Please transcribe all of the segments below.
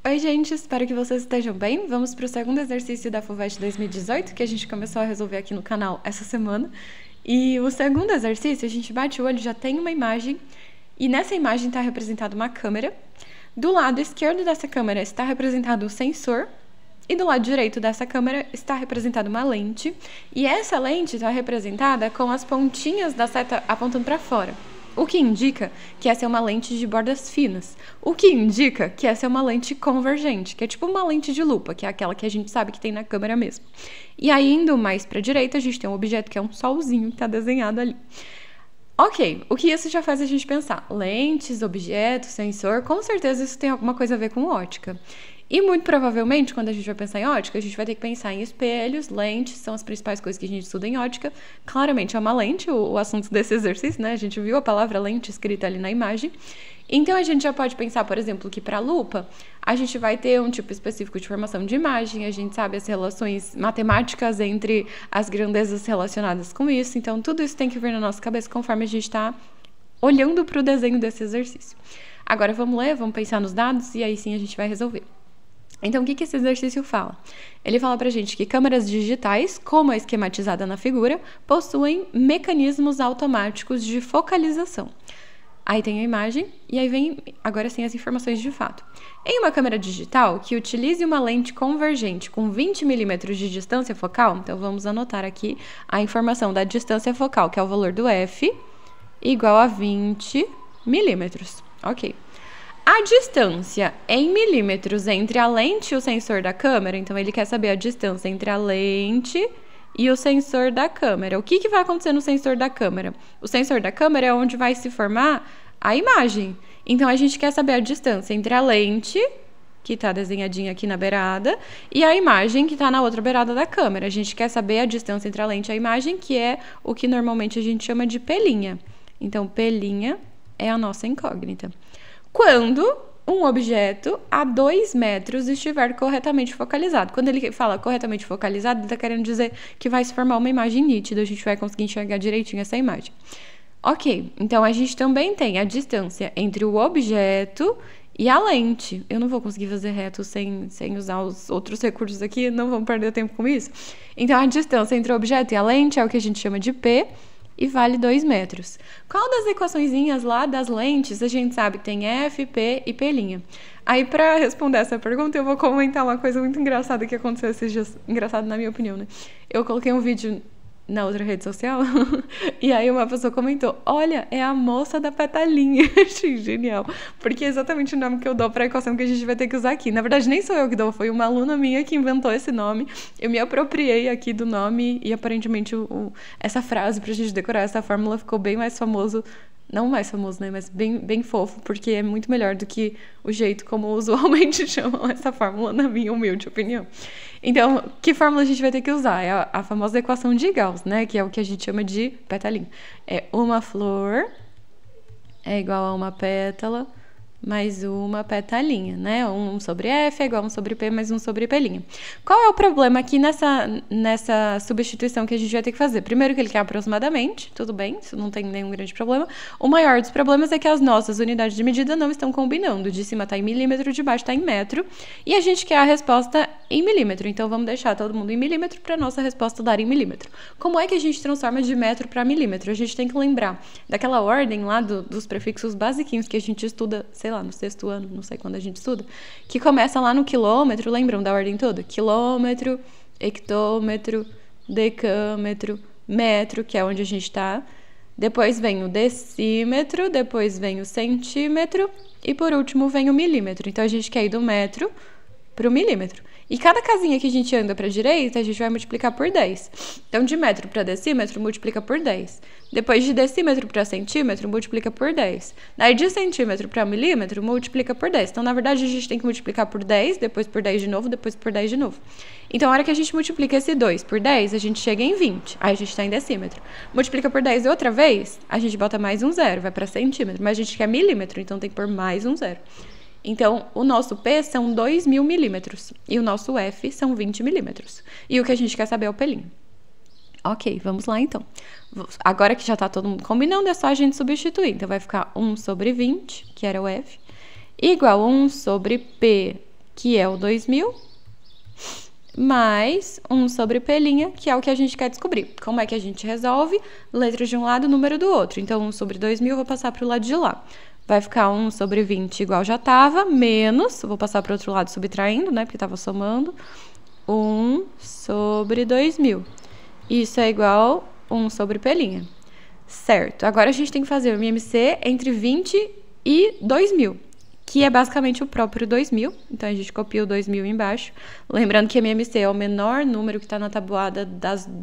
Oi, gente, espero que vocês estejam bem. Vamos para o segundo exercício da FUVEST 2018, que a gente começou a resolver aqui no canal essa semana. E o segundo exercício, a gente bate o olho, já tem uma imagem, e nessa imagem está representada uma câmera. Do lado esquerdo dessa câmera está representado o sensor, e do lado direito dessa câmera está representada uma lente, e essa lente está representada com as pontinhas da seta apontando para fora. O que indica que essa é uma lente de bordas finas. O que indica que essa é uma lente convergente, que é tipo uma lente de lupa, que é aquela que a gente sabe que tem na câmera mesmo. E aí, indo mais para a direita, a gente tem um objeto que é um solzinho que está desenhado ali. Ok, o que isso já faz a gente pensar? Lentes, objetos, sensor, com certeza isso tem alguma coisa a ver com ótica. E muito provavelmente, quando a gente vai pensar em ótica, a gente vai ter que pensar em espelhos, lentes, são as principais coisas que a gente estuda em ótica. Claramente é uma lente o assunto desse exercício, né? A gente viu a palavra lente escrita ali na imagem. Então, a gente já pode pensar, por exemplo, que para a lupa, a gente vai ter um tipo específico de formação de imagem, a gente sabe as relações matemáticas entre as grandezas relacionadas com isso. Então, tudo isso tem que vir na nossa cabeça conforme a gente está olhando para o desenho desse exercício. Agora, vamos ler, vamos pensar nos dados e aí sim a gente vai resolver. Então, o que esse exercício fala? Ele fala pra gente que câmeras digitais, como a esquematizada na figura, possuem mecanismos automáticos de focalização. Aí tem a imagem e aí vem, agora sim, as informações de fato. Em uma câmera digital que utilize uma lente convergente com 20 milímetros de distância focal, então vamos anotar aqui a informação da distância focal, que é o valor do f, igual a 20 milímetros. Ok. A distância em milímetros entre a lente e o sensor da câmera, então ele quer saber a distância entre a lente e o sensor da câmera. O que vai acontecer no sensor da câmera? O sensor da câmera é onde vai se formar a imagem. Então, a gente quer saber a distância entre a lente, que está desenhadinha aqui na beirada, e a imagem, que está na outra beirada da câmera. A gente quer saber a distância entre a lente e a imagem, que é o que normalmente a gente chama de pelinha. Então, pelinha é a nossa incógnita. Quando um objeto a 2 metros estiver corretamente focalizado. Quando ele fala corretamente focalizado, ele está querendo dizer que vai se formar uma imagem nítida, a gente vai conseguir enxergar direitinho essa imagem. Ok, então a gente também tem a distância entre o objeto e a lente. Eu não vou conseguir fazer reto sem usar os outros recursos aqui, não vamos perder tempo com isso. Então, a distância entre o objeto e a lente é o que a gente chama de P, e vale 2 metros. Qual das equaçõezinhas lá das lentes a gente sabe que tem F, P e P'? Aí, para responder essa pergunta, eu vou comentar uma coisa muito engraçada que aconteceu esses dias. Engraçado na minha opinião, né? Eu coloquei um vídeo na outra rede social e aí uma pessoa comentou: olha, é a moça da petalinha. Achei genial, porque é exatamente o nome que eu dou para a equação que a gente vai ter que usar aqui. Na verdade, nem sou eu que dou, foi uma aluna minha que inventou esse nome. Eu me apropriei aqui do nome e aparentemente essa frase pra gente decorar essa fórmula ficou bem mais famoso. Não mais famoso, né? Mas bem fofo, porque é muito melhor do que o jeito como usualmente chamam essa fórmula, na minha humilde opinião. Então, que fórmula a gente vai ter que usar? É a famosa equação de Gauss, né? Que é o que a gente chama de petalinha. É uma flor é igual a uma pétala mais uma petalinha, né? 1 sobre F é igual a 1 sobre P mais 1 sobre P'. Qual é o problema aqui nessa substituição que a gente vai ter que fazer? Primeiro que ele quer aproximadamente, tudo bem, isso não tem nenhum grande problema. O maior dos problemas é que as nossas unidades de medida não estão combinando. De cima está em milímetro, de baixo está em metro, e a gente quer a resposta em milímetro. Então, vamos deixar todo mundo em milímetro para a nossa resposta dar em milímetro. Como é que a gente transforma de metro para milímetro? A gente tem que lembrar daquela ordem lá dos prefixos basiquinhos que a gente estuda, sei lá, no 6º ano, não sei quando a gente estuda, que começa lá no quilômetro, lembram da ordem toda? Quilômetro, hectômetro, decâmetro, metro, que é onde a gente está. Depois vem o decímetro, depois vem o centímetro e por último vem o milímetro. Então, a gente quer ir do metro para o milímetro. E cada casinha que a gente anda para a direita, a gente vai multiplicar por 10. Então, de metro para decímetro, multiplica por 10. Depois, de decímetro para centímetro, multiplica por 10. Daí, de centímetro para milímetro, multiplica por 10. Então, na verdade, a gente tem que multiplicar por 10, depois por 10 de novo, depois por 10 de novo. Então, a hora que a gente multiplica esse 2 por 10, a gente chega em 20. Aí, a gente está em decímetro. Multiplica por 10 outra vez, a gente bota mais um zero, vai para centímetro. Mas a gente quer milímetro, então tem que pôr mais um zero. Então, o nosso P são 2.000 milímetros e o nosso F são 20 milímetros. E o que a gente quer saber é o pelinho. Ok, vamos lá então. Agora que já está todo mundo combinando, é só a gente substituir. Então, vai ficar 1 sobre 20, que era o F, igual a 1 sobre P que é o 2000, mais 1 sobre pelinha, que é o que a gente quer descobrir. Como é que a gente resolve? Letra de um lado, número do outro. Então, 1 sobre 2000, eu vou passar para o lado de lá. Vai ficar 1 sobre 20 igual já estava, menos, vou passar para o outro lado subtraindo, né, porque estava somando, 1 sobre 2000. Isso é igual 1 sobre pelinha. Certo, agora a gente tem que fazer o MMC entre 20 e 2000. Que é basicamente o próprio 2000, então a gente copia o 2000 embaixo. Lembrando que MMC é o menor número que está na tabuada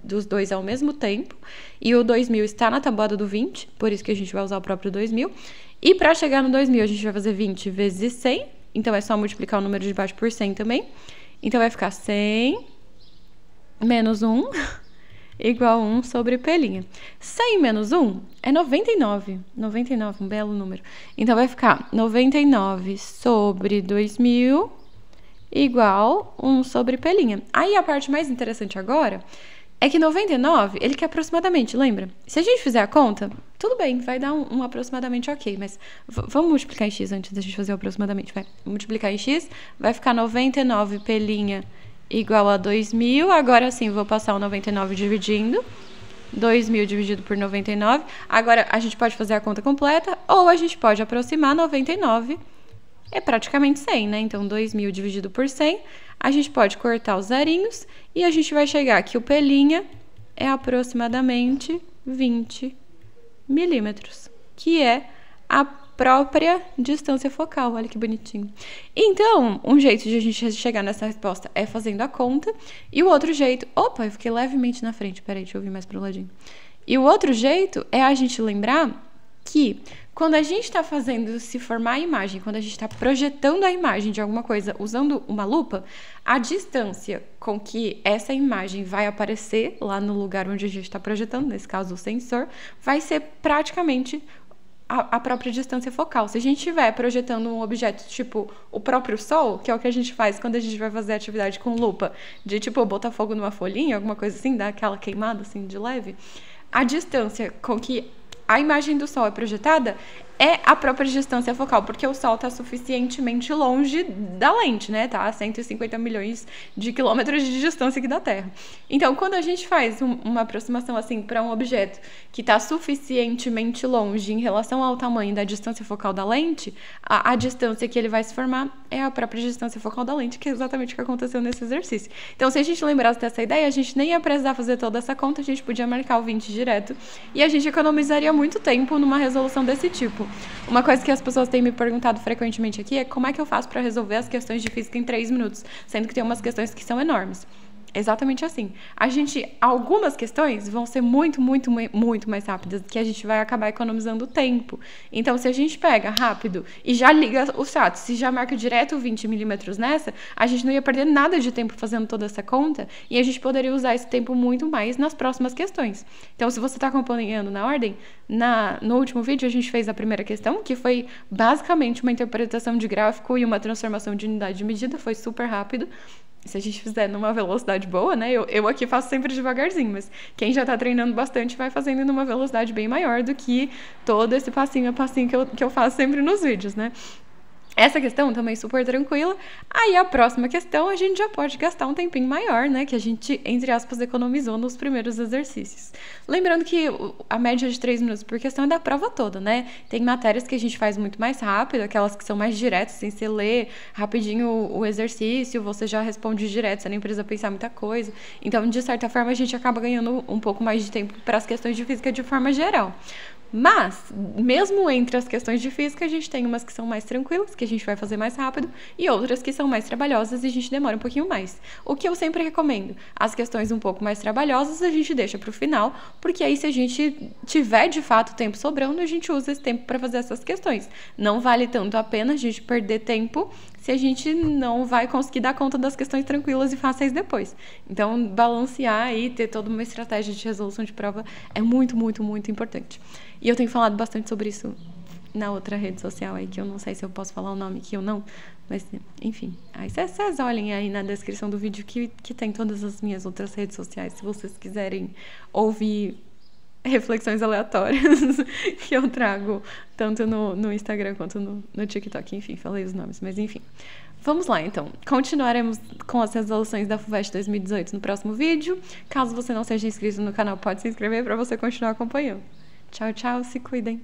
dos dois ao mesmo tempo, e o 2000 está na tabuada do 20, por isso que a gente vai usar o próprio 2000. E para chegar no 2000, a gente vai fazer 20 vezes 100, então é só multiplicar o número de baixo por 100 também. Então vai ficar 100 menos 1 igual 1 sobre pelinha. 100 menos 1 é 99. 99, um belo número. Então, vai ficar 99 sobre 2000 igual 1 sobre pelinha. Aí, a parte mais interessante agora é que 99, ele quer aproximadamente, lembra? Se a gente fizer a conta, tudo bem, vai dar um aproximadamente ok, mas vamos multiplicar em x antes da gente fazer o aproximadamente, vai. Multiplicar em x, vai ficar 99 pelinha igual a 2000, agora sim, vou passar o 99 dividindo, 2000 dividido por 99, agora a gente pode fazer a conta completa, ou a gente pode aproximar 99, é praticamente 100, né? Então, 2000 dividido por 100, a gente pode cortar os zerinhos, e a gente vai chegar que o pelinha é aproximadamente 20 milímetros, que é a própria distância focal, olha que bonitinho. Então, um jeito de a gente chegar nessa resposta é fazendo a conta, e o outro jeito... Opa, eu fiquei levemente na frente, peraí, deixa eu vir mais pro ladinho. E o outro jeito é a gente lembrar que quando a gente está fazendo se formar a imagem, quando a gente está projetando a imagem de alguma coisa usando uma lupa, a distância com que essa imagem vai aparecer lá no lugar onde a gente está projetando, nesse caso o sensor, vai ser praticamente a própria distância focal. Se a gente estiver projetando um objeto tipo o próprio Sol, que é o que a gente faz quando a gente vai fazer atividade com lupa, de tipo botar fogo numa folhinha, alguma coisa assim, dar aquela queimada assim de leve, a distância com que a imagem do Sol é projetada é a própria distância focal, porque o Sol está suficientemente longe da lente, né? Tá a 150 milhões de quilômetros de distância aqui da Terra. Então, quando a gente faz uma aproximação assim para um objeto que está suficientemente longe em relação ao tamanho da distância focal da lente, a distância que ele vai se formar é a própria distância focal da lente, que é exatamente o que aconteceu nesse exercício. Então, se a gente lembrasse dessa ideia, a gente nem ia precisar fazer toda essa conta, a gente podia marcar o 20 direto e a gente economizaria muito tempo numa resolução desse tipo. Uma coisa que as pessoas têm me perguntado frequentemente aqui é como é que eu faço para resolver as questões de física em 3 minutos, sendo que tem umas questões que são enormes. Exatamente assim. Algumas questões vão ser muito mais rápidas, que a gente vai acabar economizando tempo. Então, se a gente pega rápido e já liga o status, se já marca direto 20 milímetros nessa, a gente não ia perder nada de tempo fazendo toda essa conta e a gente poderia usar esse tempo muito mais nas próximas questões. Então, se você está acompanhando na ordem, no último vídeo a gente fez a primeira questão, que foi basicamente uma interpretação de gráfico e uma transformação de unidade de medida, foi super rápido. Se a gente fizer numa velocidade boa, né? Eu aqui faço sempre devagarzinho, mas quem já tá treinando bastante vai fazendo numa velocidade bem maior do que todo esse passinho a passinho que eu faço sempre nos vídeos, né? Essa questão também super tranquila. Aí a próxima questão a gente já pode gastar um tempinho maior, né? Que a gente, entre aspas, economizou nos primeiros exercícios. Lembrando que a média de 3 minutos por questão é da prova toda, né? Tem matérias que a gente faz muito mais rápido, aquelas que são mais diretas, sem você ler rapidinho o exercício, você já responde direto, você nem precisa pensar muita coisa. Então, de certa forma, a gente acaba ganhando um pouco mais de tempo para as questões de física de forma geral. Mas, mesmo entre as questões de física, a gente tem umas que são mais tranquilas, que a gente vai fazer mais rápido, e outras que são mais trabalhosas e a gente demora um pouquinho mais. O que eu sempre recomendo, as questões um pouco mais trabalhosas a gente deixa para o final, porque aí se a gente tiver de fato tempo sobrando, a gente usa esse tempo para fazer essas questões. Não vale tanto a pena a gente perder tempo se a gente não vai conseguir dar conta das questões tranquilas e fáceis depois. Então, balancear e ter toda uma estratégia de resolução de prova é muito importante. E eu tenho falado bastante sobre isso na outra rede social aí, que eu não sei se eu posso falar o nome aqui ou não, mas enfim. Aí vocês olhem aí na descrição do vídeo que tem todas as minhas outras redes sociais, se vocês quiserem ouvir reflexões aleatórias que eu trago tanto no Instagram quanto no TikTok. Enfim, falei os nomes, mas enfim. Vamos lá, então. Continuaremos com as resoluções da FUVEST 2018 no próximo vídeo. Caso você não seja inscrito no canal, pode se inscrever para você continuar acompanhando. Tchau, tchau, se cuidem!